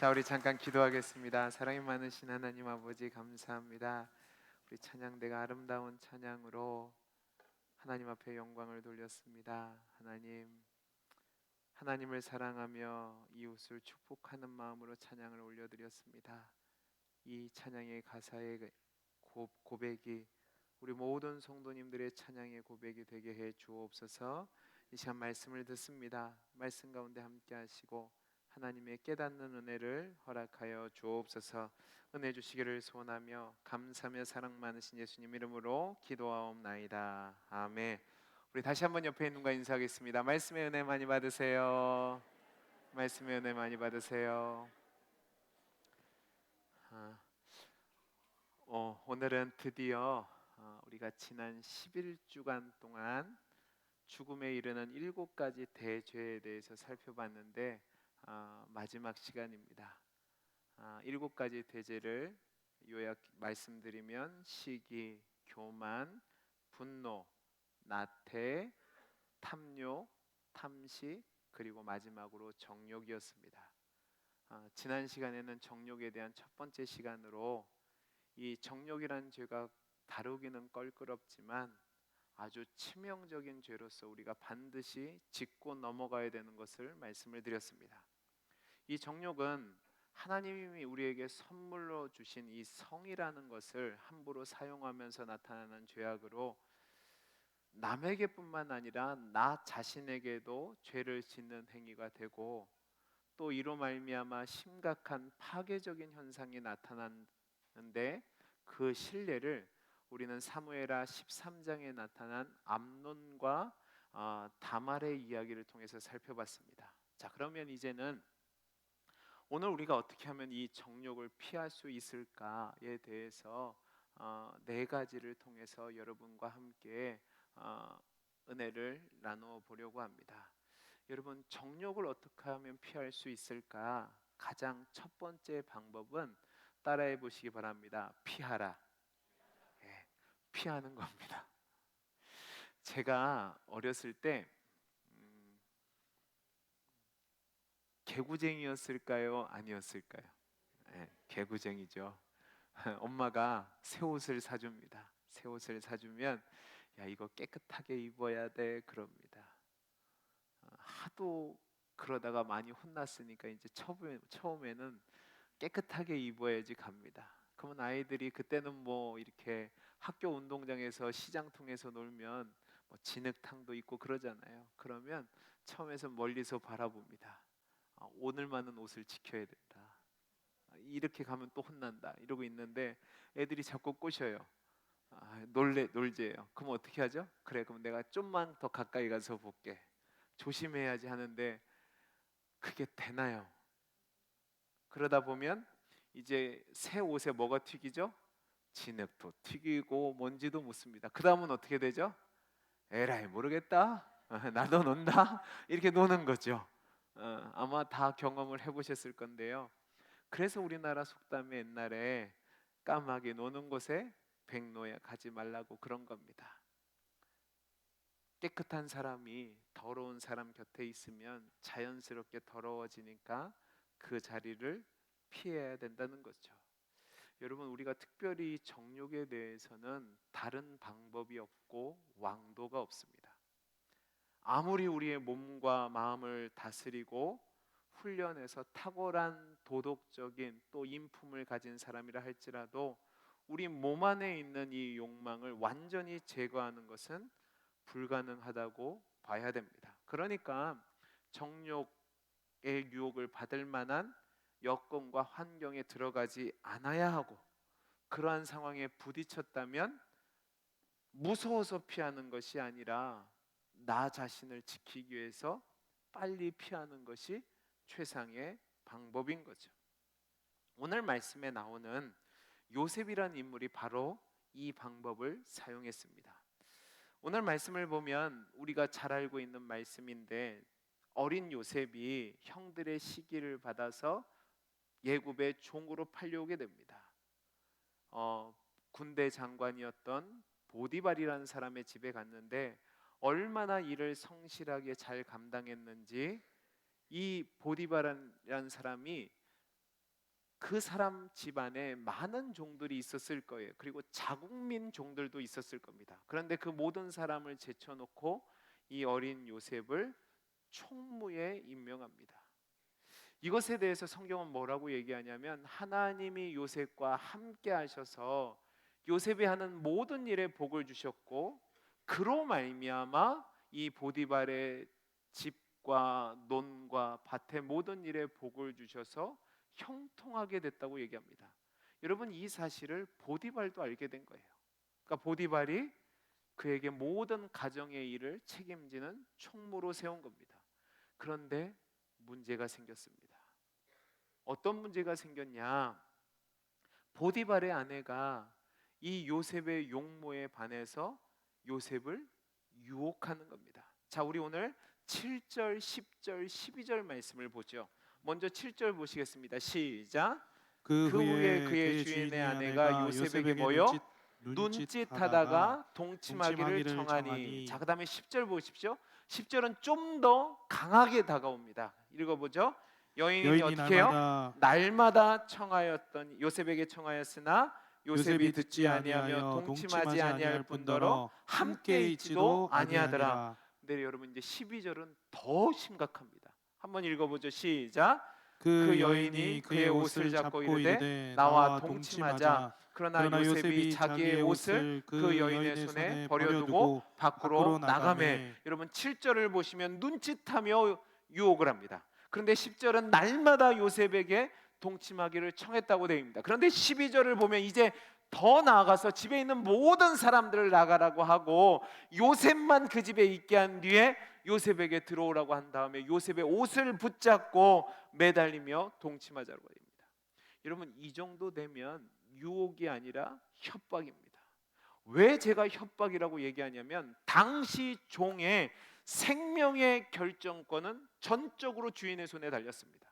자, 우리 잠깐 기도하겠습니다. 사랑이 많으신 하나님 아버지 감사합니다. 우리 찬양대가 아름다운 찬양으로 하나님 앞에 영광을 돌렸습니다. 하나님을 사랑하며 이웃을 축복하는 마음으로 찬양을 올려드렸습니다. 이 찬양의 가사의 고백이 우리 모든 성도님들의 찬양의 고백이 되게 해 주옵소서. 이 시간 말씀을 듣습니다. 말씀 가운데 함께 하시고 하나님의 깨닫는 은혜를 허락하여 주옵소서. 은혜 주시기를 소원하며 감사하며 사랑 많으신 예수님 이름으로 기도하옵나이다. 아멘. 우리 다시 한번 옆에 있는 분과 인사하겠습니다. 말씀의 은혜 많이 받으세요. 말씀의 은혜 많이 받으세요. 오늘은 드디어 우리가 지난 11주간 동안 죽음에 이르는 7가지 대죄에 대해서 살펴봤는데 마지막 시간입니다. 7가지 대죄를 요약 말씀드리면 시기, 교만, 분노, 나태, 탐욕, 탐식, 그리고 마지막으로 정욕이었습니다. 지난 시간에는 정욕에 대한 첫 번째 시간으로 이 정욕이라는 죄가 다루기는 껄끄럽지만 아주 치명적인 죄로서 우리가 반드시 짚고 넘어가야 되는 것을 말씀을 드렸습니다. 이 정욕은 하나님이 우리에게 선물로 주신 이 성이라는 것을 함부로 사용하면서 나타나는 죄악으로 남에게뿐만 아니라 나 자신에게도 죄를 짓는 행위가 되고, 또 이로 말미암아 심각한 파괴적인 현상이 나타나는데 그 실례를 우리는 사무엘하 13장에 나타난 암논과 다말의 이야기를 통해서 살펴봤습니다. 자, 그러면 이제는 오늘 우리가 어떻게 하면 이 정욕을 피할 수 있을까에 대해서 4가지를 통해서 여러분과 함께 은혜를 나누어 보려고 합니다. 여러분, 정욕을 어떻게 하면 피할 수 있을까? 가장 첫 번째 방법은 따라해 보시기 바랍니다. 피하라. 예, 피하는 겁니다. 제가 어렸을 때 개구쟁이였을까요? 아니었을까요? 개구쟁이죠. 엄마가 새 옷을 사줍니다. 새 옷을 사주면 야, 이거 깨끗하게 입어야 돼 그럽니다. 하도 그러다가 많이 혼났으니까 이제 처음에는 깨끗하게 입어야지 갑니다. 그러면 아이들이 그때는 뭐 이렇게 학교 운동장에서 시장통에서 놀면 뭐 진흙탕도 있고 그러잖아요. 그러면 처음에서 멀리서 바라봅니다. 오늘만은 옷을 지켜야 된다. 이렇게 가면 또 혼난다. 이러고 있는데 애들이 자꾸 꼬셔요. 놀재요. 그럼 어떻게 하죠? 그래, 그럼 내가 좀만 더 가까이 가서 볼게. 조심해야지 하는데 그게 되나요? 그러다 보면 이제 새 옷에 뭐가 튀기죠? 진흙도 튀기고 먼지도 묻습니다. 그 다음은 어떻게 되죠? 에라이 모르겠다. 나도 논다. 이렇게 노는 거죠. 아마 다 경험을 해보셨을 건데요. 그래서 우리나라 속담에 옛날에 까마귀 노는 곳에 백로야 가지 말라고 그런 겁니다. 깨끗한 사람이 더러운 사람 곁에 있으면 자연스럽게 더러워지니까 그 자리를 피해야 된다는 거죠. 여러분, 우리가 특별히 정욕에 대해서는 다른 방법이 없고 왕도가 없습니다. 아무리 우리의 몸과 마음을 다스리고 훈련해서 탁월한 도덕적인 또 인품을 가진 사람이라 할지라도 우리 몸 안에 있는 이 욕망을 완전히 제거하는 것은 불가능하다고 봐야 됩니다. 그러니까 정욕의 유혹을 받을 만한 여건과 환경에 들어가지 않아야 하고, 그러한 상황에 부딪혔다면 무서워서 피하는 것이 아니라 나 자신을 지키기 위해서 빨리 피하는 것이 최상의 방법인 거죠. 오늘 말씀에 나오는 요셉이라는 인물이 바로 이 방법을 사용했습니다. 오늘 말씀을 보면 우리가 잘 알고 있는 말씀인데, 어린 요셉이 형들의 시기를 받아서 예굽의 종으로 팔려오게 됩니다. 군대 장관이었던 보디발이라는 사람의 집에 갔는데 얼마나 일을 성실하게 잘 감당했는지 이 보디발이라는 사람이 그 사람 집안에 많은 종들이 있었을 거예요. 그리고 자국민 종들도 있었을 겁니다. 그런데 그 모든 사람을 제쳐놓고 이 어린 요셉을 총무에 임명합니다. 이것에 대해서 성경은 뭐라고 얘기하냐면 하나님이 요셉과 함께 하셔서 요셉이 하는 모든 일에 복을 주셨고 그로 말미암아 이 보디발의 집과 논과 밭의 모든 일에 복을 주셔서 형통하게 됐다고 얘기합니다. 여러분 이 사실을 보디발도 알게 된 거예요. 그러니까 보디발이 그에게 모든 가정의 일을 책임지는 총무로 세운 겁니다. 그런데 문제가 생겼습니다. 어떤 문제가 생겼냐? 보디발의 아내가 이 요셉의 용모에 반해서 요셉을 유혹하는 겁니다. 자, 우리 오늘 7절, 10절, 12절 말씀을 보죠. 먼저 7절 보시겠습니다. 시작. 그 그 후에 후에 그의 주인의 아내가 요셉에게 뭐요? 눈짓하다가 동침하기를 청하니. 자, 그 다음에 10절 보십시오. 10절은 좀 더 강하게 다가옵니다. 읽어보죠. 여인이 어떻게 해요? 날마다 청하였던 요셉에게 청하였으나 요셉이 듣지 아니하며 동침하지 아니할 뿐더러 함께 있지도 아니하더라. 근데 여러분 이제 12절은 더 심각합니다. 한번 읽어보죠. 시작. 그 여인이 그의 옷을 잡고 이르되 나와 동침하자. 그러나 요셉이 자기의 옷을 그 여인의 손에 버려두고 밖으로 나가매. 여러분 7절을 보시면 눈짓하며 유혹을 합니다. 그런데 10절은 날마다 요셉에게 동침하기를 청했다고 되어 있습니다. 그런데 12절을 보면 이제 더 나아가서 집에 있는 모든 사람들을 나가라고 하고 요셉만 그 집에 있게 한 뒤에 요셉에게 들어오라고 한 다음에 요셉의 옷을 붙잡고 매달리며 동침하자고 합니다. 여러분 이 정도 되면 유혹이 아니라 협박입니다. 왜 제가 협박이라고 얘기하냐면 당시 종의 생명의 결정권은 전적으로 주인의 손에 달렸습니다.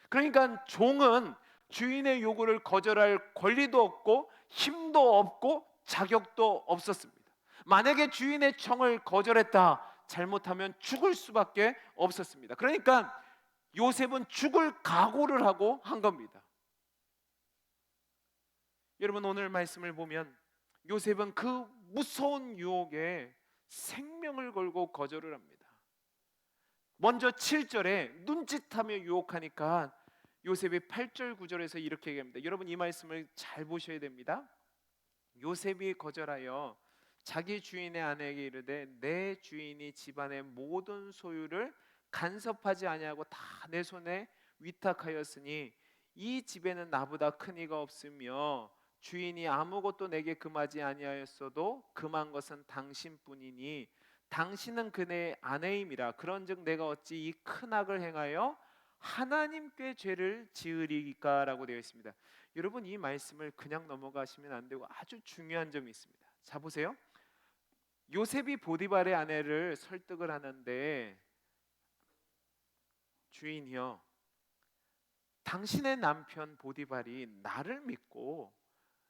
그러니까 종은 주인의 요구를 거절할 권리도 없고 힘도 없고 자격도 없었습니다. 만약에 주인의 청을 거절했다, 잘못하면 죽을 수밖에 없었습니다. 그러니까 요셉은 죽을 각오를 하고 한 겁니다. 여러분 오늘 말씀을 보면 요셉은 그 무서운 유혹에 생명을 걸고 거절을 합니다. 먼저 7절에 눈짓하며 유혹하니까 요셉이 8절 9절에서 이렇게 얘기합니다. 여러분 이 말씀을 잘 보셔야 됩니다. 요셉이 거절하여 자기 주인의 아내에게 이르되 내 주인이 집안의 모든 소유를 간섭하지 아니하고 다 내 손에 위탁하였으니 이 집에는 나보다 큰 이가 없으며 주인이 아무것도 내게 금하지 아니하였어도 금한 것은 당신뿐이니 당신은 그의 아내임이라. 그런즉 내가 어찌 이 큰 악을 행하여 하나님께 죄를 지으리까라고 되어 있습니다. 여러분 이 말씀을 그냥 넘어가시면 안 되고 아주 중요한 점이 있습니다. 자 보세요. 요셉이 보디발의 아내를 설득을 하는데 주인이여, 당신의 남편 보디발이 나를 믿고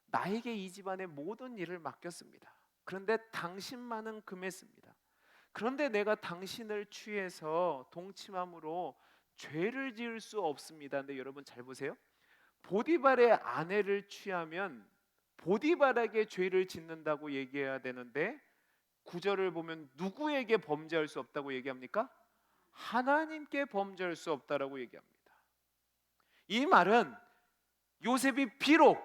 나에게 이 집안의 모든 일을 맡겼습니다. 그런데 당신만은 금했습니다. 그런데 내가 당신을 취해서 동침함으로 죄를 지을 수 없습니다. 근데 여러분 잘 보세요. 보디발의 아내를 취하면 보디발에게 죄를 짓는다고 얘기해야 되는데 9절을 보면 누구에게 범죄할 수 없다고 얘기합니까? 하나님께 범죄할 수 없다라고 얘기합니다. 이 말은 요셉이 비록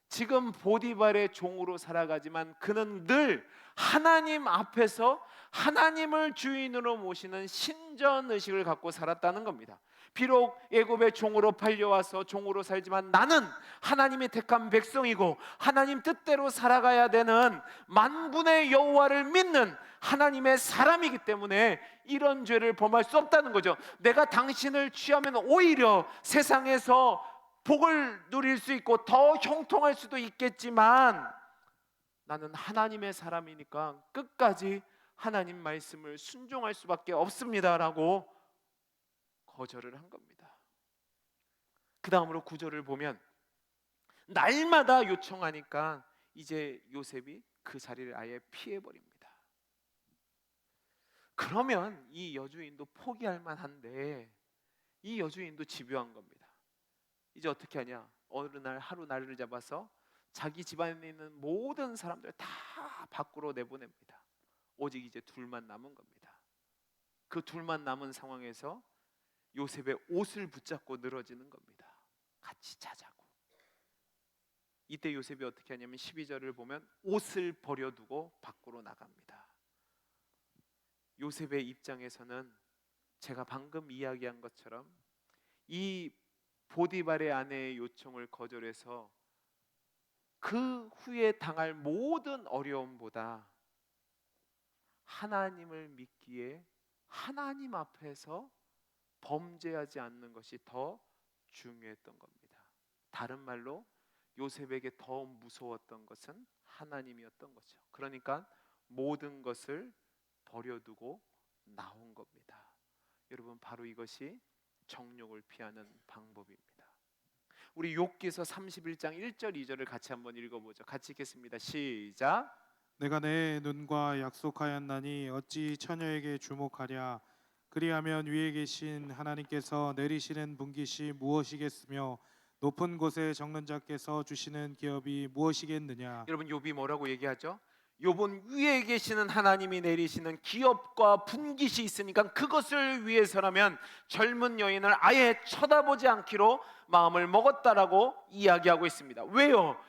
지금 보디발의 종으로 살아가지만 그는 늘 하나님 앞에서 하나님을 주인으로 모시는 신전의식을 갖고 살았다는 겁니다. 비록 애굽의 종으로 팔려와서 종으로 살지만 나는 하나님이 택한 백성이고 하나님 뜻대로 살아가야 되는 만군의 여호와를 믿는 하나님의 사람이기 때문에 이런 죄를 범할 수 없다는 거죠. 내가 당신을 취하면 오히려 세상에서 복을 누릴 수 있고 더 형통할 수도 있겠지만 나는 하나님의 사람이니까 끝까지 하나님 말씀을 순종할 수밖에 없습니다라고 거절을 한 겁니다. 그 다음으로 9절을 보면 날마다 요청하니까 이제 요셉이 그 자리를 아예 피해버립니다. 그러면 이 여주인도 포기할 만한데 이 여주인도 집요한 겁니다. 이제 어떻게 하냐? 어느 날 하루 날을 잡아서 자기 집안에 있는 모든 사람들 다 밖으로 내보냅니다. 오직 이제 둘만 남은 겁니다. 그 둘만 남은 상황에서 요셉의 옷을 붙잡고 늘어지는 겁니다. 같이 자자고. 이때 요셉이 어떻게 하냐면 12절을 보면 옷을 버려두고 밖으로 나갑니다. 요셉의 입장에서는 제가 방금 이야기한 것처럼 이 보디발의 아내의 요청을 거절해서 그 후에 당할 모든 어려움보다 하나님을 믿기에 하나님 앞에서 범죄하지 않는 것이 더 중요했던 겁니다. 다른 말로 요셉에게 더 무서웠던 것은 하나님이었던 거죠. 그러니까 모든 것을 버려두고 나온 겁니다. 여러분, 바로 이것이 정욕을 피하는 방법입니다. 우리 욥기서 31장 1절 2절을 같이 한번 읽어보죠. 같이 읽겠습니다. 시작. 내가 내 눈과 약속하였나니 어찌 처녀에게 주목하랴. 그리하면 위에 계신 하나님께서 내리시는 분깃이 무엇이겠으며 높은 곳에 적는 자께서 주시는 기업이 무엇이겠느냐. 여러분, 욥이 뭐라고 얘기하죠? 욥은 위에 계시는 하나님이 내리시는 기업과 분깃이 있으니까 그것을 위해서라면 젊은 여인을 아예 쳐다보지 않기로 마음을 먹었다라고 이야기하고 있습니다. 왜요?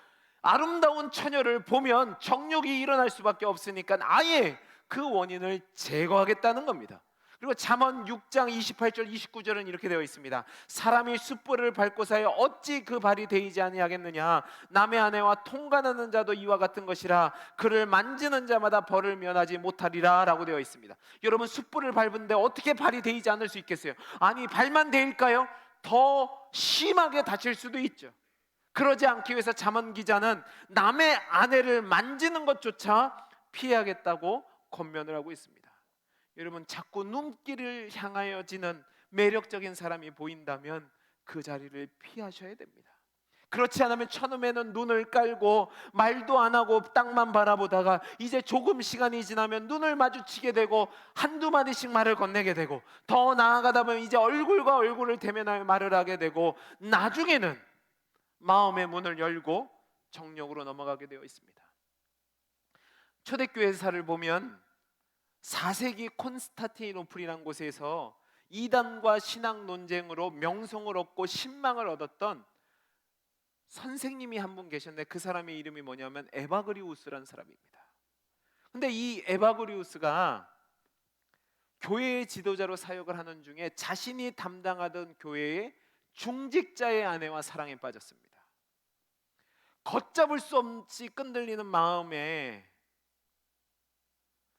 아름다운 처녀를 보면 정욕이 일어날 수밖에 없으니까 아예 그 원인을 제거하겠다는 겁니다. 그리고 잠언 6장 28절 29절은 이렇게 되어 있습니다. 사람이 숯불을 밟고사여 어찌 그 발이 데이지 아니하겠느냐. 남의 아내와 통관하는 자도 이와 같은 것이라. 그를 만지는 자마다 벌을 면하지 못하리라 라고 되어 있습니다. 여러분, 숯불을 밟은데 어떻게 발이 데이지 않을 수 있겠어요? 아니, 발만 데일까요? 더 심하게 다칠 수도 있죠. 그러지 않기 위해서 잠언 기자는 남의 아내를 만지는 것조차 피하겠다고 권면을 하고 있습니다. 여러분, 자꾸 눈길을 향하여지는 매력적인 사람이 보인다면 그 자리를 피하셔야 됩니다. 그렇지 않으면 처음에는 눈을 깔고 말도 안 하고 땅만 바라보다가 이제 조금 시간이 지나면 눈을 마주치게 되고 한두 마디씩 말을 건네게 되고 더 나아가다 보면 이제 얼굴과 얼굴을 대면하여 말을 하게 되고 나중에는 마음의 문을 열고 정욕으로 넘어가게 되어 있습니다. 초대교회사를 보면 4세기 콘스탄티노플이라는 곳에서 이단과 신학 논쟁으로 명성을 얻고 신망을 얻었던 선생님이 한 분 계셨는데 그 사람의 이름이 뭐냐면 에바그리우스라는 사람입니다. 근데 이 에바그리우스가 교회의 지도자로 사역을 하는 중에 자신이 담당하던 교회의 중직자의 아내와 사랑에 빠졌습니다. 걷잡을 수 없이 끈들리는 마음에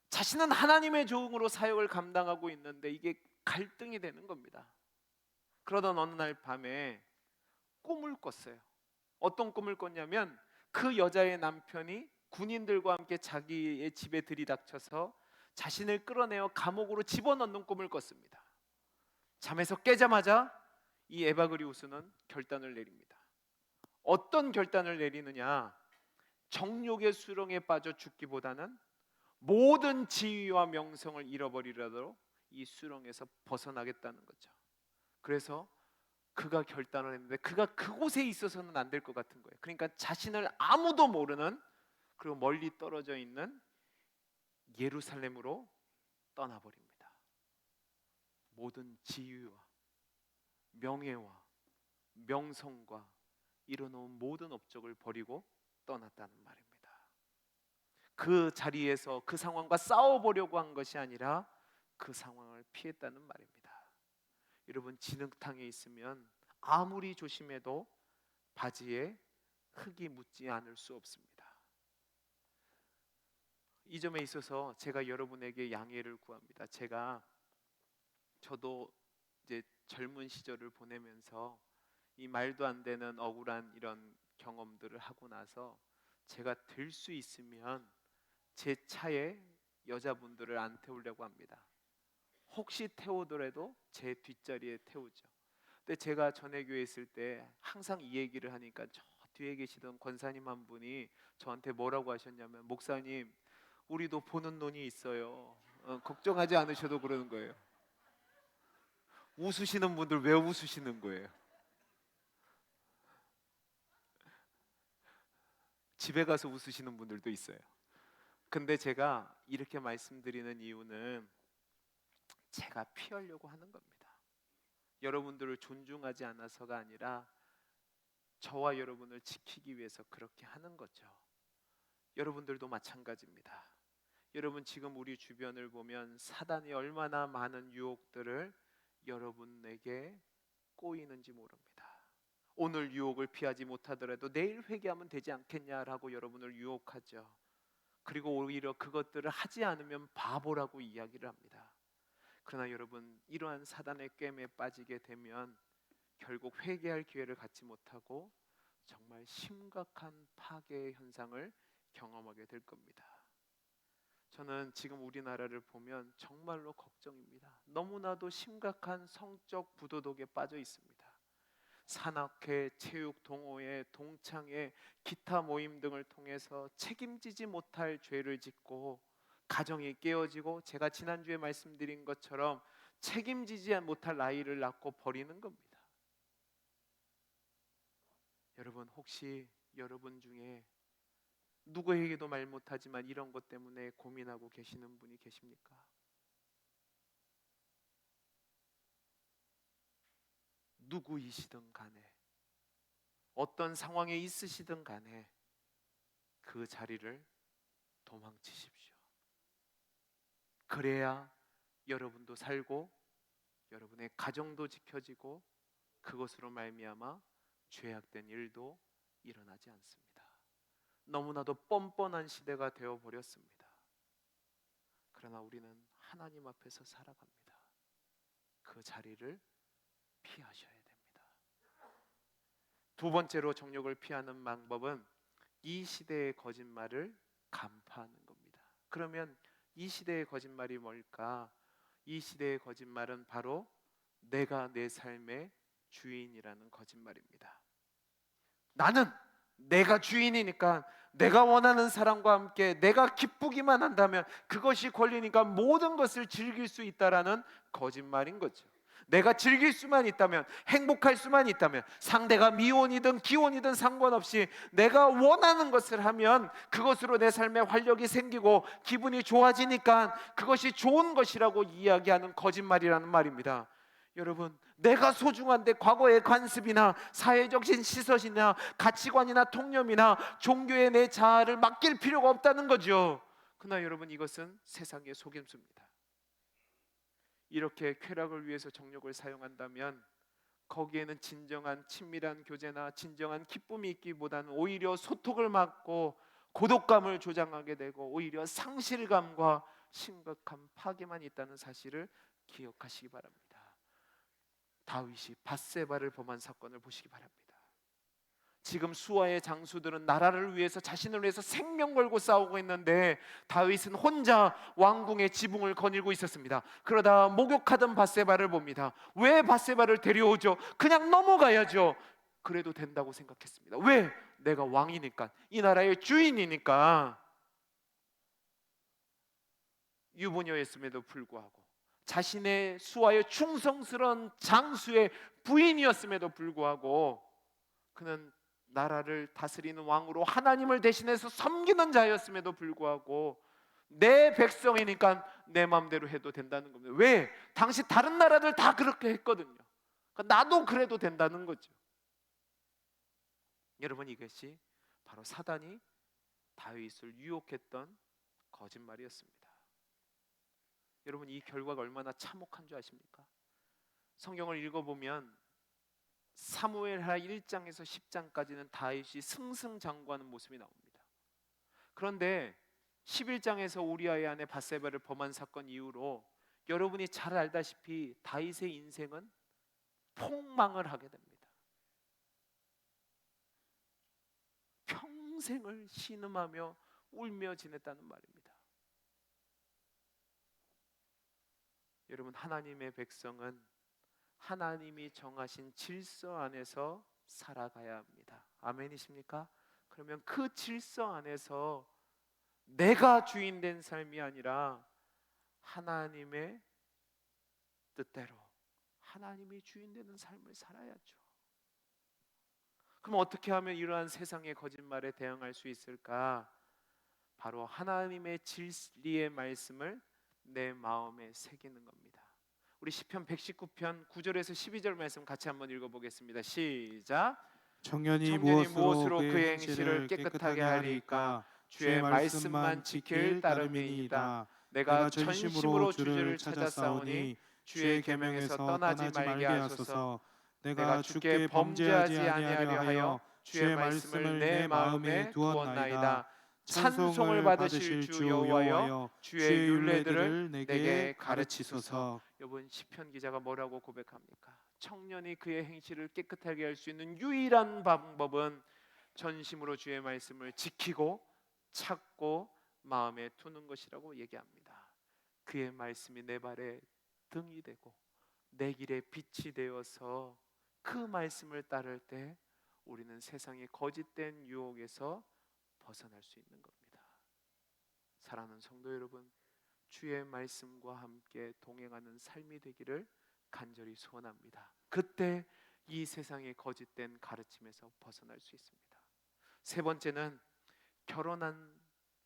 자신은 하나님의 종으로 사역을 감당하고 있는데 이게 갈등이 되는 겁니다. 그러던 어느 날 밤에 꿈을 꿨어요. 어떤 꿈을 꿨냐면 그 여자의 남편이 군인들과 함께 자기의 집에 들이닥쳐서 자신을 끌어내어 감옥으로 집어넣는 꿈을 꿨습니다. 잠에서 깨자마자 이 에바그리우스는 결단을 내립니다. 어떤 결단을 내리느냐? 정욕의 수렁에 빠져 죽기보다는 모든 지위와 명성을 잃어버리라도 이 수렁에서 벗어나겠다는 거죠. 그래서 그가 결단을 했는데 그가 그곳에 있어서는 안 될 것 같은 거예요. 그러니까 자신을 아무도 모르는 그리고 멀리 떨어져 있는 예루살렘으로 떠나버립니다. 모든 지위와 명예와 명성과 이뤄놓은 모든 업적을 버리고 떠났다는 말입니다. 그 자리에서 그 상황과 싸워보려고 한 것이 아니라 그 상황을 피했다는 말입니다. 여러분, 진흙탕에 있으면 아무리 조심해도 바지에 흙이 묻지 않을 수 없습니다. 이 점에 있어서 제가 여러분에게 양해를 구합니다. 저도 이제 젊은 시절을 보내면서 이 말도 안 되는 억울한 이런 경험들을 하고 나서 제가 될 수 있으면 제 차에 여자분들을 안 태우려고 합니다. 혹시 태우더라도 제 뒷자리에 태우죠. 근데 제가 전에 교회에 있을 때 항상 이 얘기를 하니까 저 뒤에 계시던 권사님 한 분이 저한테 뭐라고 하셨냐면, 목사님, 우리도 보는 눈이 있어요. 걱정하지 않으셔도 그러는 거예요. 웃으시는 분들 왜 웃으시는 거예요? 집에 가서 웃으시는 분들도 있어요. 근데 제가 이렇게 말씀드리는 이유는 제가 피하려고 하는 겁니다. 여러분들을 존중하지 않아서가 아니라 저와 여러분을 지키기 위해서 그렇게 하는 거죠. 여러분들도 마찬가지입니다. 여러분 지금 우리 주변을 보면 사단이 얼마나 많은 유혹들을 여러분에게 꼬이는지 모릅니다. 오늘 유혹을 피하지 못하더라도 내일 회개하면 되지 않겠냐라고 여러분을 유혹하죠. 그리고 오히려 그것들을 하지 않으면 바보라고 이야기를 합니다. 그러나 여러분, 이러한 사단의 꿰매에 빠지게 되면 결국 회개할 기회를 갖지 못하고 정말 심각한 파괴의 현상을 경험하게 될 겁니다. 저는 지금 우리나라를 보면 정말로 걱정입니다. 너무나도 심각한 성적 부도덕에 빠져 있습니다. 산악회, 체육 동호회, 동창회, 기타 모임 등을 통해서 책임지지 못할 죄를 짓고 가정이 깨어지고, 제가 지난주에 말씀드린 것처럼 책임지지 못할 아이를 낳고 버리는 겁니다. 여러분, 혹시 여러분 중에 누구에게도 말 못하지만 이런 것 때문에 고민하고 계시는 분이 계십니까? 누구이시든 간에, 어떤 상황에 있으시든 간에 그 자리를 도망치십시오. 그래야 여러분도 살고 여러분의 가정도 지켜지고 그것으로 말미암아 죄악된 일도 일어나지 않습니다. 너무나도 뻔뻔한 시대가 되어버렸습니다. 그러나 우리는 하나님 앞에서 살아갑니다. 그 자리를 피하셔야 됩니다. 두 번째로 정욕을 피하는 방법은 이 시대의 거짓말을 간파하는 겁니다. 그러면 이 시대의 거짓말이 뭘까? 이 시대의 거짓말은 바로 내가 내 삶의 주인이라는 거짓말입니다. 나는 내가 주인이니까 내가 원하는 사람과 함께 내가 기쁘기만 한다면 그것이 권리니까 모든 것을 즐길 수 있다라는 거짓말인 거죠. 내가 즐길 수만 있다면, 행복할 수만 있다면, 상대가 미혼이든 기혼이든 상관없이 내가 원하는 것을 하면 그것으로 내 삶에 활력이 생기고 기분이 좋아지니까 그것이 좋은 것이라고 이야기하는 거짓말이라는 말입니다. 여러분, 내가 소중한데 과거의 관습이나 사회적 시선이나 가치관이나 통념이나 종교의 내 자아를 맡길 필요가 없다는 거죠. 그러나 여러분, 이것은 세상의 속임수입니다. 이렇게 쾌락을 위해서 정욕을 사용한다면 거기에는 진정한 친밀한 교제나 진정한 기쁨이 있기보다는 오히려 소통을 막고 고독감을 조장하게 되고 오히려 상실감과 심각한 파괴만 있다는 사실을 기억하시기 바랍니다. 다윗이 밧세바를 범한 사건을 보시기 바랍니다. 지금 수아의 장수들은 나라를 위해서, 자신을 위해서 생명 걸고 싸우고 있는데 다윗은 혼자 왕궁의 지붕을 거닐고 있었습니다. 그러다 목욕하던 밧세바를 봅니다. 왜 밧세바를 데려오죠? 그냥 넘어가야죠. 그래도 된다고 생각했습니다. 왜? 내가 왕이니까, 이 나라의 주인이니까. 유부녀였음에도 불구하고, 자신의 수아의 충성스러운 장수의 부인이었음에도 불구하고 그는 나라를 다스리는 왕으로 하나님을 대신해서 섬기는 자였음에도 불구하고 내 백성이니까 내 마음대로 해도 된다는 겁니다. 왜? 당시 다른 나라들 다 그렇게 했거든요. 그러니까 나도 그래도 된다는 거죠. 여러분, 이것이 바로 사단이 다윗을 유혹했던 거짓말이었습니다. 여러분, 이 결과가 얼마나 참혹한 줄 아십니까? 성경을 읽어보면 사무엘하 1장에서 10장까지는 다윗이 승승장구하는 모습이 나옵니다. 그런데 11장에서 우리아의 아내 밧세바를 범한 사건 이후로 여러분이 잘 알다시피 다윗의 인생은 폭망을 하게 됩니다. 평생을 신음하며 울며 지냈다는 말입니다. 여러분, 하나님의 백성은 하나님이 정하신 질서 안에서 살아가야 합니다. 아멘이십니까? 그러면 그 질서 안에서 내가 주인 된 삶이 아니라 하나님의 뜻대로 하나님이 주인 되는 삶을 살아야죠. 그럼 그럼 어떻게 하면 이러한 세상의 거짓말에 대응할 수 있을까? 바로 하나님의 진리의 말씀을 내 마음에 새기는 겁니다. 우리 시편 119편 9절에서 12절 말씀 같이 한번 읽어보겠습니다. 시작. 청년이 청년이 무엇으로 무엇으로 그의 그의 행실을 행실을 깨끗하게 깨끗하게 하리까? 하리까? 주의 주의 말씀만 말씀만 지킬 지킬 따름이니이다. 따름이니이다. 내가 내가 전심으로 전심으로 주를 주를 찾아싸우니 찾아싸우니 주의 주의 계명에서 계명에서 떠나지 떠나지 말게 말게 하소서. 하소서. 내가 내가 주께 주께 범죄하지 범죄하지 아니하려 아니하려 하여 하여 주의 주의 말씀을 말씀을 내 내 마음에 마음에 두었나이다. 두었나이다. 찬송을 찬송을 받으실 받으실 주 주 여호와여, 여호와여, 주의 주의 율례들을 율례들을 내게 내게 가르치소서. 가르치소서. 여러분, 시편 기자가 뭐라고 고백합니까? 청년이 그의 행실을 깨끗하게 할 수 있는 유일한 방법은 전심으로 주의 말씀을 지키고 찾고 마음에 두는 것이라고 얘기합니다. 그의 말씀이 내 발에 등이 되고 내 길에 빛이 되어서 그 말씀을 따를 때 우리는 세상의 거짓된 유혹에서 벗어날 수 있는 겁니다. 사랑하는 성도 여러분, 주의 말씀과 함께 동행하는 삶이 되기를 간절히 소원합니다. 그때 이 세상의 거짓된 가르침에서 벗어날 수 있습니다. 세 번째는, 결혼한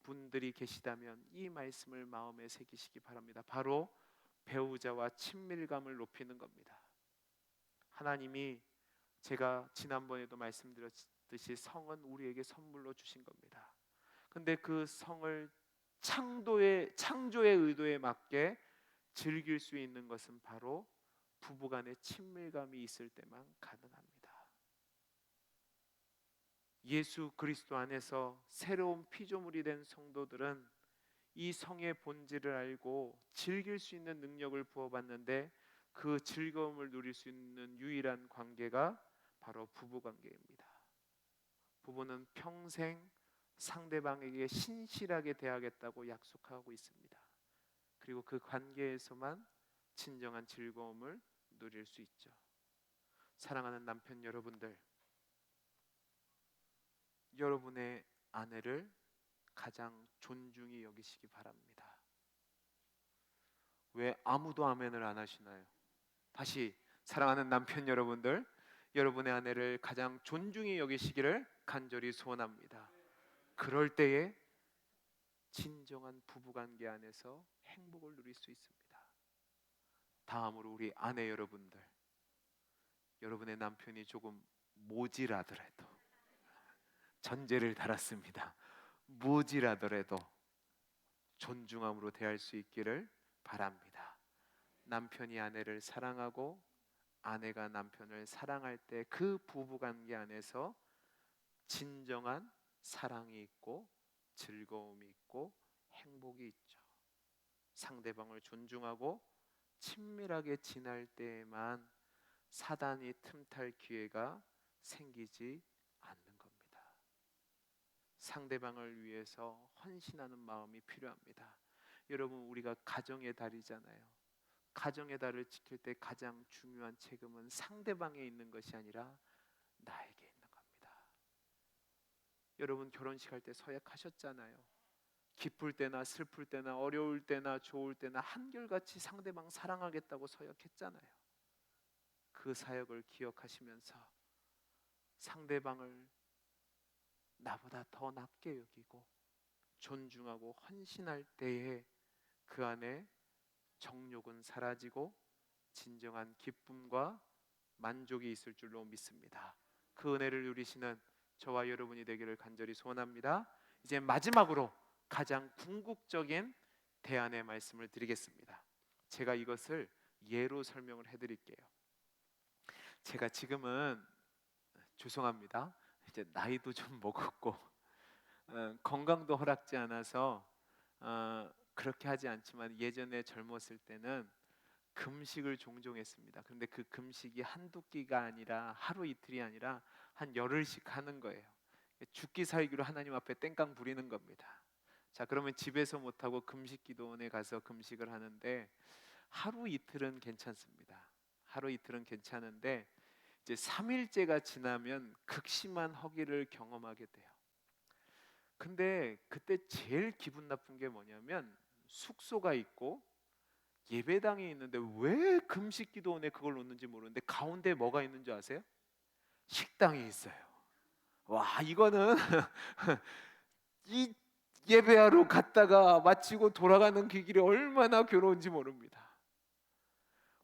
분들이 계시다면 이 말씀을 마음에 새기시기 바랍니다. 바로 배우자와 친밀감을 높이는 겁니다. 하나님이, 제가 지난번에도 말씀드렸듯이 성은 우리에게 선물로 주신 겁니다. 근데 그 성을 창조의 의도에 맞게 즐길 수 있는 것은 바로 부부간의 친밀감이 있을 때만 가능합니다. 예수 그리스도 안에서 새로운 피조물이 된 성도들은 이 성의 본질을 알고 즐길 수 있는 능력을 부어받는데, 그 즐거움을 누릴 수 있는 유일한 관계가 바로 부부 관계입니다. 부부는 평생 상대방에게 신실하게 대하겠다고 약속하고 있습니다. 그리고 그 관계에서만 진정한 즐거움을 누릴 수 있죠. 사랑하는 남편 여러분들, 여러분의 아내를 가장 존중히 여기시기 바랍니다. 왜 아무도 아멘을 안 하시나요? 다시, 사랑하는 남편 여러분들, 여러분의 아내를 가장 존중히 여기시기를 간절히 소원합니다. 그럴 때에 진정한 부부관계 안에서 행복을 누릴 수 있습니다. 다음으로 우리 아내 여러분들, 여러분의 남편이 조금 모질하더라도, 전제를 달았습니다. 모질하더라도 존중함으로 대할 수 있기를 바랍니다. 남편이 아내를 사랑하고 아내가 남편을 사랑할 때 그 부부관계 안에서 진정한 사랑이 있고 즐거움이 있고 행복이 있죠. 상대방을 존중하고 친밀하게 지낼 때에만 사단이 틈탈 기회가 생기지 않는 겁니다. 상대방을 위해서 헌신하는 마음이 필요합니다. 여러분, 우리가 가정의 달이잖아요. 가정의 달을 지킬 때 가장 중요한 책임은 상대방에 있는 것이 아니라 나에게 있는 겁니다. 여러분, 결혼식 할 때 서약하셨잖아요. 기쁠 때나 슬플 때나 어려울 때나 좋을 때나 한결같이 상대방 사랑하겠다고 서약했잖아요. 그 사역을 기억하시면서 상대방을 나보다 더 낫게 여기고 존중하고 헌신할 때에 그 안에 정욕은 사라지고 진정한 기쁨과 만족이 있을 줄로 믿습니다. 그 은혜를 누리시는 저와 여러분이 되기를 간절히 소원합니다. 이제 마지막으로 가장 궁극적인 대안의 말씀을 드리겠습니다. 제가 이것을 예로 설명을 해드릴게요. 제가 지금은, 죄송합니다, 이제 나이도 좀 먹었고 건강도 허락지 않아서 그렇게 하지 않지만, 예전에 젊었을 때는 금식을 종종 했습니다. 그런데 그 금식이 한두 끼가 아니라 하루 이틀이 아니라 한 열흘씩 하는 거예요. 죽기 살기로 하나님 앞에 땡깡 부리는 겁니다. 자, 그러면 집에서 못하고 금식 기도원에 가서 금식을 하는데 하루 이틀은 괜찮습니다. 하루 이틀은 괜찮은데 이제 3일째가 지나면 극심한 허기를 경험하게 돼요. 근데 그때 제일 기분 나쁜 게 뭐냐면, 숙소가 있고 예배당이 있는데 왜 금식 기도원에 그걸 놓는지 모르는데 가운데 뭐가 있는 줄 아세요? 식당이 있어요. 와, 이거는 이 예배하러 갔다가 마치고 돌아가는 그 길이 얼마나 괴로운지 모릅니다.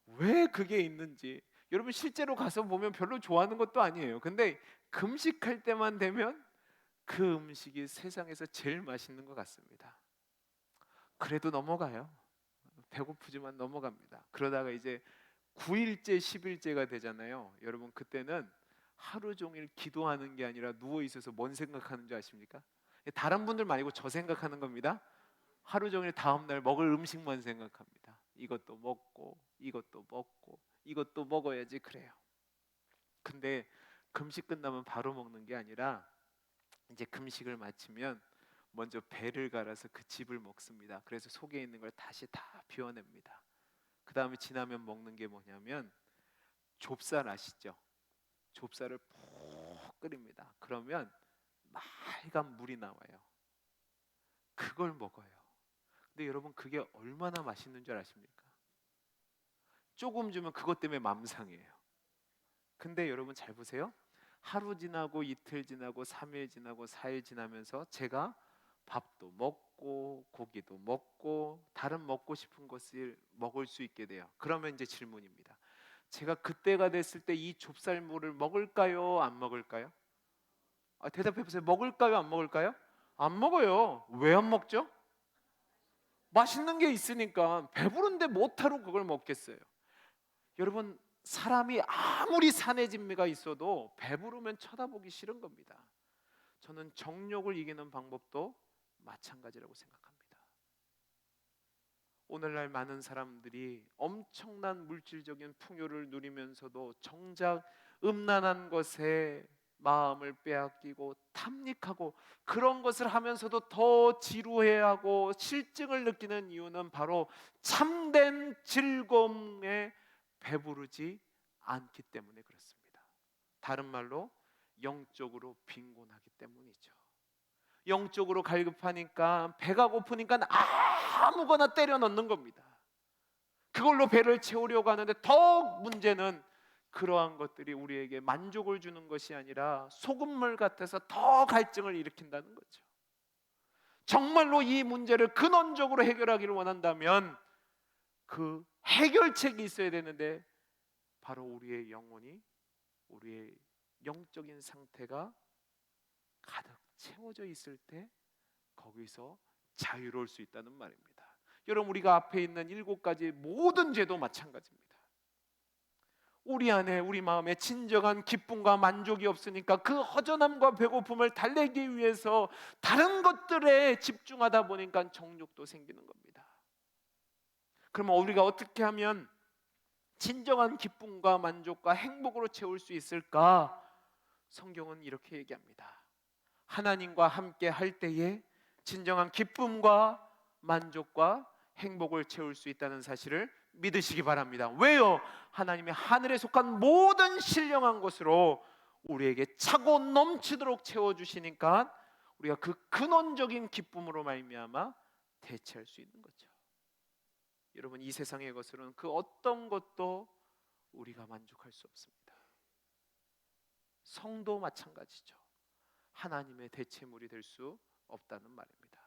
왜 그게 있는지. 여러분 실제로 가서 보면 별로 좋아하는 것도 아니에요. 근데 금식할 때만 되면 그 음식이 세상에서 제일 맛있는 것 같습니다. 그래도 넘어가요. 배고프지만 넘어갑니다. 그러다가 이제 9일째, 10일째가 되잖아요. 여러분 그때는 하루 종일 기도하는 게 아니라 누워 있어서 뭔 생각하는 줄 아십니까? 다른 분들 말고 저 생각하는 겁니다. 하루 종일 다음 날 먹을 음식만 생각합니다. 이것도 먹고 이것도 먹고 이것도 먹어야지 그래요. 근데 금식 끝나면 바로 먹는 게 아니라 이제 금식을 마치면 먼저 배를 갈아서 그 즙을 먹습니다. 그래서 속에 있는 걸 다시 다 비워냅니다. 그 다음에 지나면 먹는 게 뭐냐면 좁쌀 아시죠? 좁쌀을 푹 끓입니다. 그러면 맑은 물이 나와요. 그걸 먹어요. 근데 여러분 그게 얼마나 맛있는 줄 아십니까? 조금 주면 그것 때문에 맘상해요. 근데 여러분 잘 보세요. 하루 지나고 이틀 지나고 3일 지나고 4일 지나면서 제가 밥도 먹고 고기도 먹고 다른 먹고 싶은 것을 먹을 수 있게 돼요. 그러면 이제 질문입니다. 제가 그때가 됐을 때 이 좁쌀물을 먹을까요? 안 먹을까요? 대답해 보세요. 먹을까요? 안 먹을까요? 안 먹어요. 왜 안 먹죠? 맛있는 게 있으니까. 배부른데 못하러 그걸 먹겠어요. 여러분 사람이 아무리 산의 진미가 있어도 배부르면 쳐다보기 싫은 겁니다. 저는 정욕을 이기는 방법도 마찬가지라고 생각합니다. 오늘날 많은 사람들이 엄청난 물질적인 풍요를 누리면서도 정작 음란한 것에 마음을 빼앗기고 탐닉하고 그런 것을 하면서도 더 지루해하고 실증을 느끼는 이유는 바로 참된 즐거움에 배부르지 않기 때문에 그렇습니다. 다른 말로 영적으로 빈곤하기 때문이죠. 영적으로 갈급하니까 배가 고프니까 아무거나 때려 넣는 겁니다. 그걸로 배를 채우려고 하는데 더욱 문제는 그러한 것들이 우리에게 만족을 주는 것이 아니라 소금물 같아서 더 갈증을 일으킨다는 거죠. 정말로 이 문제를 근원적으로 해결하기를 원한다면 그 해결책이 있어야 되는데 바로 우리의 영혼이 우리의 영적인 상태가 가득 채워져 있을 때 거기서 자유로울 수 있다는 말입니다. 여러분 우리가 앞에 있는 7가지 모든 죄도 마찬가지입니다. 우리 안에 우리 마음에 진정한 기쁨과 만족이 없으니까 그 허전함과 배고픔을 달래기 위해서 다른 것들에 집중하다 보니까 정욕도 생기는 겁니다. 그러면 우리가 어떻게 하면 진정한 기쁨과 만족과 행복으로 채울 수 있을까? 성경은 이렇게 얘기합니다. 하나님과 함께 할 때에 진정한 기쁨과 만족과 행복을 채울 수 있다는 사실을 믿으시기 바랍니다. 왜요? 하나님이 하늘에 속한 모든 신령한 것으로 우리에게 차고 넘치도록 채워주시니까 우리가 그 근원적인 기쁨으로 말미암아 대체할 수 있는 거죠. 여러분 이 세상의 것으로는 그 어떤 것도 우리가 만족할 수 없습니다. 성도 마찬가지죠. 하나님의 대체물이 될 수 없다는 말입니다.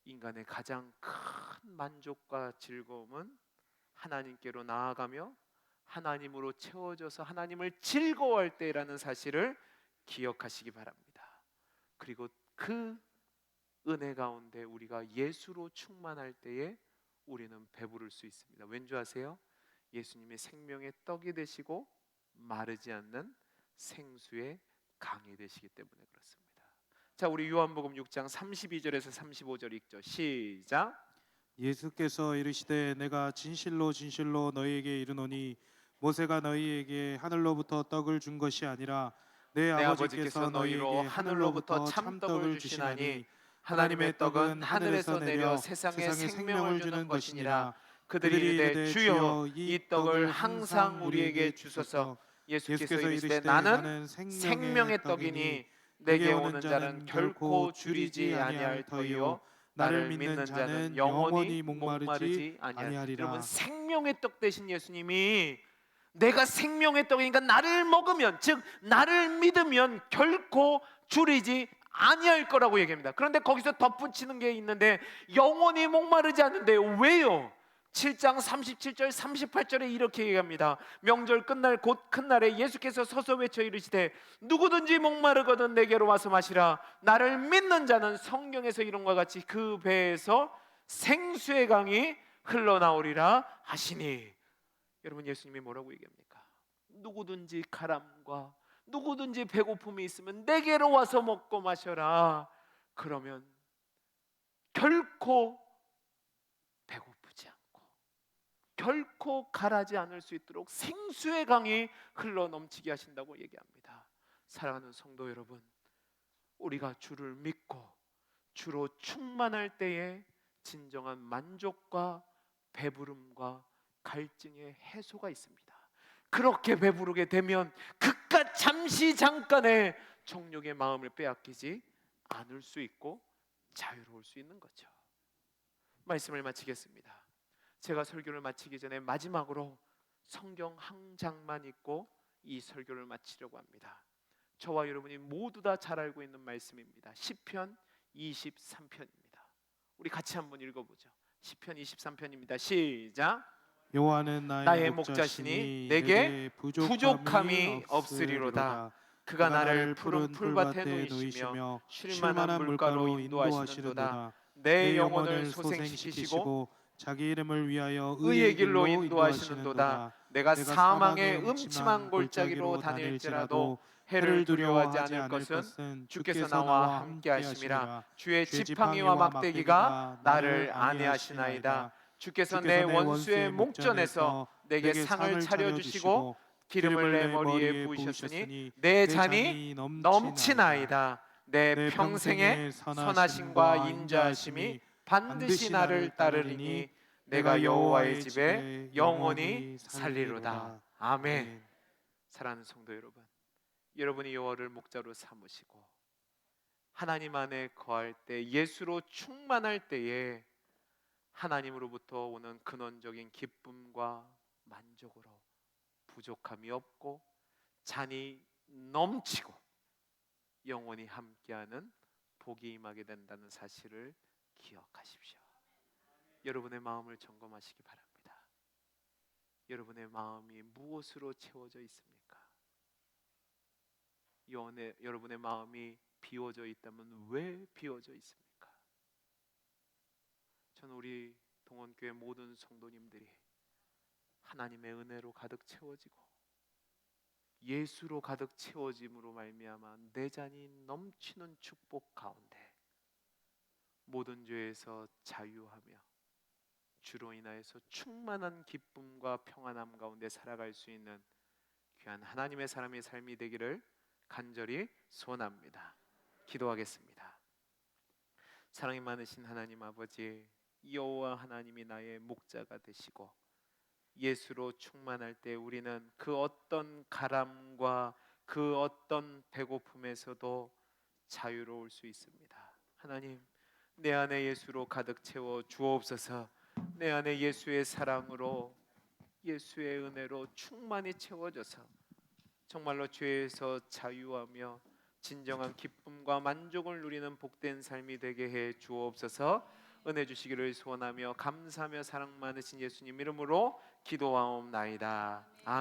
인간의 가장 큰 만족과 즐거움은 하나님께로 나아가며 하나님으로 채워져서 하나님을 즐거워할 때라는 사실을 기억하시기 바랍니다. 그리고 그 은혜 가운데 우리가 예수로 충만할 때에 우리는 배부를 수 있습니다. 왠지 아세요? 예수님의 생명의 떡이 되시고 마르지 않는 생수의 강이 되시기 때문에 그렇습니다. 자, 우리 요한복음 6장 32절에서 35절 읽죠. 시작. 예수께서 이르시되 내가 진실로 진실로 너희에게 이르노니 모세가 너희에게 하늘로부터 떡을 준 것이 아니라 내 아버지께서 너희에게 하늘로부터 참떡을 주시나니 하나님의 떡은 하늘에서 내려 세상에 생명을 주는 것이니라. 그들이 이르되 주여 이 떡을 항상 우리에게 주소서. 예수께서 이르시되 나는 생명의 떡이니 내게 오는 자는 결코 줄이지 아니할 터이요 나를 믿는 자는 영원히 목마르지 아니하리라. 여러분 생명의 떡 되신 예수님이 내가 생명의 떡이니까 나를 먹으면, 즉 나를 믿으면 결코 줄이지 아니할 거라고 얘기합니다. 그런데 거기서 덧붙이는 게 있는데 영원히 목마르지 않는데 왜요? 7장 37절 38절에 이렇게 얘기합니다. 명절 끝날 곧 큰 날에 예수께서 서서 외쳐 이르시되 누구든지 목마르거든 내게로 와서 마시라. 나를 믿는 자는, 성경에서 이런 것과 같이 그 배에서 생수의 강이 흘러나오리라 하시니. 여러분, 예수님이 뭐라고 얘기합니까? 누구든지 가람과 누구든지 배고픔이 있으면 내게로 와서 먹고 마셔라. 그러면 결코 배고프지 않고 결코 가라지 않을 수 있도록 생수의 강이 흘러 넘치게 하신다고 얘기합니다. 사랑하는 성도 여러분, 우리가 주를 믿고 주로 충만할 때에 진정한 만족과 배부름과 갈증의 해소가 있습니다. 그렇게 배부르게 되면 그깟 잠시 잠깐의 정욕의 마음을 빼앗기지 않을 수 있고 자유로울 수 있는 거죠. 말씀을 마치겠습니다. 제가 설교를 마치기 전에 마지막으로 성경 한 장만 읽고 이 설교를 마치려고 합니다. 저와 여러분이 모두 다 잘 알고 있는 말씀입니다. 시편 23편입니다. 우리 같이 한번 읽어보죠. 시편 23편입니다. 시작. 여호와는 나의 목자시니 내게 부족함이 없으리로다. 그가 나를 푸른 풀밭에 누이시며 쉴만한 물가로 인도하시는도다. 내 영혼을 소생시키시고 자기 이름을 위하여 의의 길로 인도하시는도다. 내가 사망의 음침한 골짜기로 다닐지라도 해를 두려워하지 않을 것은 주께서 나와 함께 하심이라. 주의 지팡이와 막대기가 나를 안위하시나이다. 주께서 내 원수의 목전에서 내게 상을 차려주시고 기름을 내 머리에 부으셨으니 내 잔이 넘치나이다. 내 평생의 선하심과 인자하심이 반드시 나를 따르리니 내가 여호와의 집에 영원히 살리로다. 아멘. 사랑하는 성도 여러분, 여러분이 여호와를 목자로 삼으시고 하나님 안에 거할 때, 예수로 충만할 때에 하나님으로부터 오는 근원적인 기쁨과 만족으로 부족함이 없고 잔이 넘치고 영원히 함께하는 복이 임하게 된다는 사실을 기억하십시오. 여러분의 마음을 점검하시기 바랍니다. 여러분의 마음이 무엇으로 채워져 있습니까? 여러분의 마음이 비워져 있다면 왜 비워져 있습니까? 저는 우리 동원교회 모든 성도님들이 하나님의 은혜로 가득 채워지고 예수로 가득 채워짐으로 말미암아 내 잔이 넘치는 축복 가운데 모든 죄에서 자유하며 주로 인하여서 충만한 기쁨과 평안함 가운데 살아갈 수 있는 귀한 하나님의 사람의 삶이 되기를 간절히 소원합니다. 기도하겠습니다. 사랑이 많으신 하나님 아버지, 여호와 하나님이 나의 목자가 되시고 예수로 충만할 때 우리는 그 어떤 가람과 그 어떤 배고픔에서도 자유로울 수 있습니다. 하나님, 내 안에 예수로 가득 채워 주옵소서. 내 안에 예수의 사랑으로, 예수의 은혜로 충만히 채워져서 정말로 죄에서 자유하며 진정한 기쁨과 만족을 누리는 복된 삶이 되게 해 주옵소서. 은혜 주시기를 소원하며 감사하며 사랑 많으신 예수님 이름으로 기도하옵나이다. 아멘.